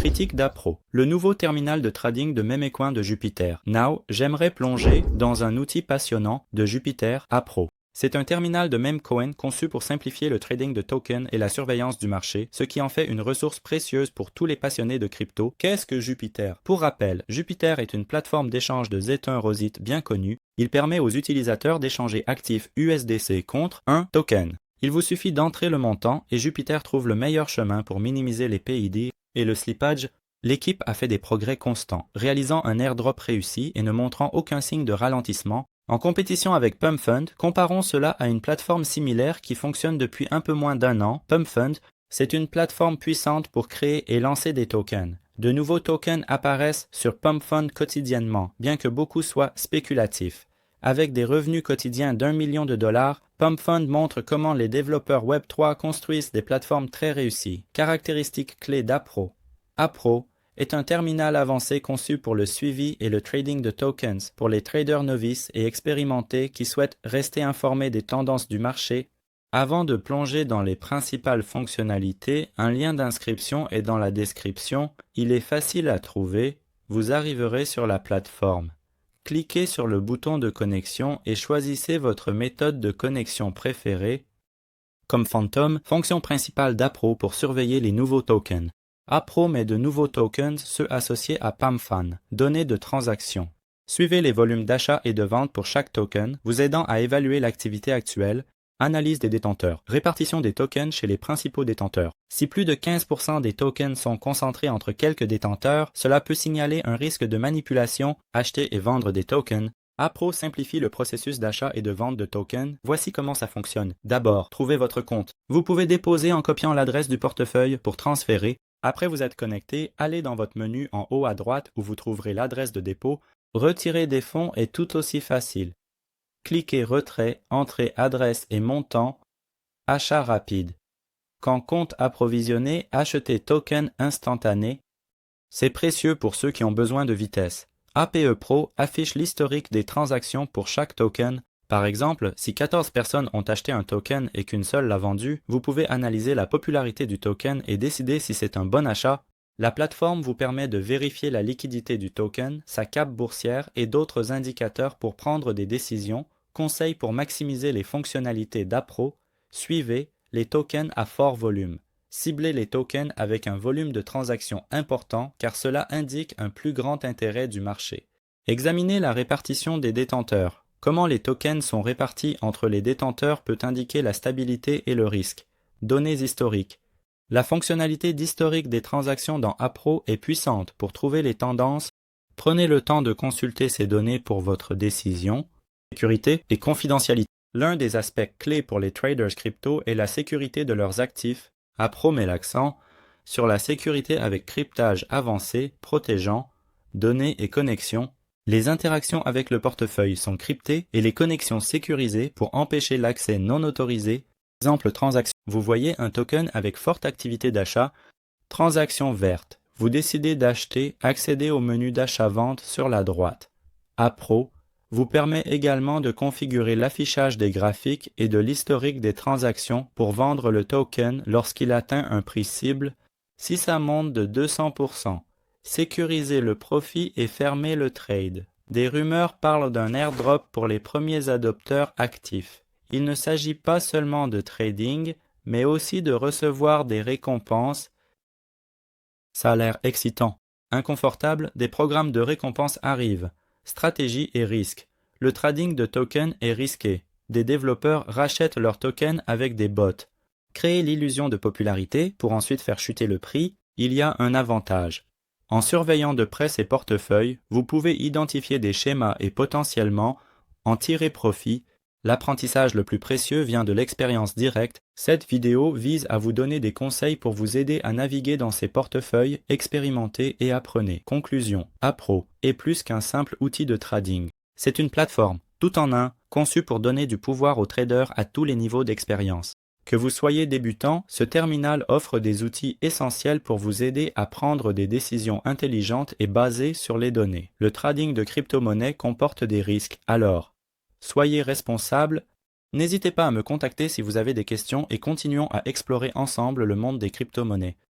Critique d'Appro. Le nouveau terminal de trading de Memecoin de Jupiter. Now, j'aimerais plonger dans un outil passionnant de Jupiter, Appro. C'est un terminal de Memecoin conçu pour simplifier le trading de tokens et la surveillance du marché, ce qui en fait une ressource précieuse pour tous les passionnés de crypto. Qu'est-ce que Jupiter? Pour rappel, Jupiter est une plateforme d'échange de Zeta Rosite bien connue. Il permet aux utilisateurs d'échanger actifs USDC contre un token. Il vous suffit d'entrer le montant et Jupiter trouve le meilleur chemin pour minimiser les PID et le slippage. L'équipe a fait des progrès constants, réalisant un airdrop réussi et ne montrant aucun signe de ralentissement. En compétition avec PumpFund, comparons cela à une plateforme similaire qui fonctionne depuis un peu moins d'un an. PumpFund, c'est une plateforme puissante pour créer et lancer des tokens. De nouveaux tokens apparaissent sur PumpFund quotidiennement, bien que beaucoup soient spéculatifs. Avec des revenus quotidiens d'1 million de dollars, PumpFund montre comment les développeurs Web3 construisent des plateformes très réussies. Caractéristiques clés d'Appro. Appro est un terminal avancé conçu pour le suivi et le trading de tokens pour les traders novices et expérimentés qui souhaitent rester informés des tendances du marché. Avant de plonger dans les principales fonctionnalités, un lien d'inscription est dans la description. Il est facile à trouver. Vous arriverez sur la plateforme. Cliquez sur le bouton de connexion et choisissez votre méthode de connexion préférée. Comme Phantom, fonction principale d'Appro pour surveiller les nouveaux tokens. Appro met de nouveaux tokens, ceux associés à PAMFAN, données de transaction. Suivez les volumes d'achat et de vente pour chaque token, vous aidant à évaluer l'activité actuelle. Analyse des détenteurs. Répartition des tokens chez les principaux détenteurs. Si plus de 15% des tokens sont concentrés entre quelques détenteurs, cela peut signaler un risque de manipulation. Acheter et vendre des tokens. Appro simplifie le processus d'achat et de vente de tokens. Voici comment ça fonctionne. D'abord, trouvez votre compte. Vous pouvez déposer en copiant l'adresse du portefeuille pour transférer. Après vous êtes connecté, allez dans votre menu en haut à droite où vous trouverez l'adresse de dépôt. Retirer des fonds est tout aussi facile. Cliquez Retrait, Entrée adresse et montant. Achat rapide. Quand compte approvisionné, achetez token instantané. C'est précieux pour ceux qui ont besoin de vitesse. APE Pro affiche l'historique des transactions pour chaque token. Par exemple, si 14 personnes ont acheté un token et qu'une seule l'a vendu, vous pouvez analyser la popularité du token et décider si c'est un bon achat. La plateforme vous permet de vérifier la liquidité du token, sa cap boursière et d'autres indicateurs pour prendre des décisions. Conseils pour maximiser les fonctionnalités d'Appro. Suivez les tokens à fort volume. Ciblez les tokens avec un volume de transactions important car cela indique un plus grand intérêt du marché. Examinez la répartition des détenteurs. Comment les tokens sont répartis entre les détenteurs peut indiquer la stabilité et le risque. Données historiques. La fonctionnalité d'historique des transactions dans Appro est puissante pour trouver les tendances. Prenez le temps de consulter ces données pour votre décision. Sécurité et confidentialité. L'un des aspects clés pour les traders crypto est la sécurité de leurs actifs. Appro met l'accent sur la sécurité avec cryptage avancé, protégeant données et connexions. Les interactions avec le portefeuille sont cryptées et les connexions sécurisées pour empêcher l'accès non autorisé. Exemple transaction. Vous voyez un token avec forte activité d'achat. Transaction verte. Vous décidez d'acheter, accédez au menu d'achat-vente sur la droite. Appro vous permet également de configurer l'affichage des graphiques et de l'historique des transactions pour vendre le token lorsqu'il atteint un prix cible. Si ça monte de 200%, sécurisez le profit et fermez le trade. Des rumeurs parlent d'un airdrop pour les premiers adopteurs actifs. Il ne s'agit pas seulement de trading, mais aussi de recevoir des récompenses. Ça a l'air excitant. Inconfortable, des programmes de récompenses arrivent. Stratégie et risque. Le trading de tokens est risqué. Des développeurs rachètent leurs tokens avec des bots. Créer l'illusion de popularité pour ensuite faire chuter le prix, il y a un avantage. En surveillant de près ces portefeuilles, vous pouvez identifier des schémas et potentiellement en tirer profit. L'apprentissage le plus précieux vient de l'expérience directe. Cette vidéo vise à vous donner des conseils pour vous aider à naviguer dans ces portefeuilles, expérimentez et apprenez. Conclusion. Appro est plus qu'un simple outil de trading. C'est une plateforme, tout en un, conçue pour donner du pouvoir aux traders à tous les niveaux d'expérience. Que vous soyez débutant, ce terminal offre des outils essentiels pour vous aider à prendre des décisions intelligentes et basées sur les données. Le trading de crypto-monnaies comporte des risques, alors soyez responsable. N'hésitez pas à me contacter si vous avez des questions et continuons à explorer ensemble le monde des crypto-monnaies.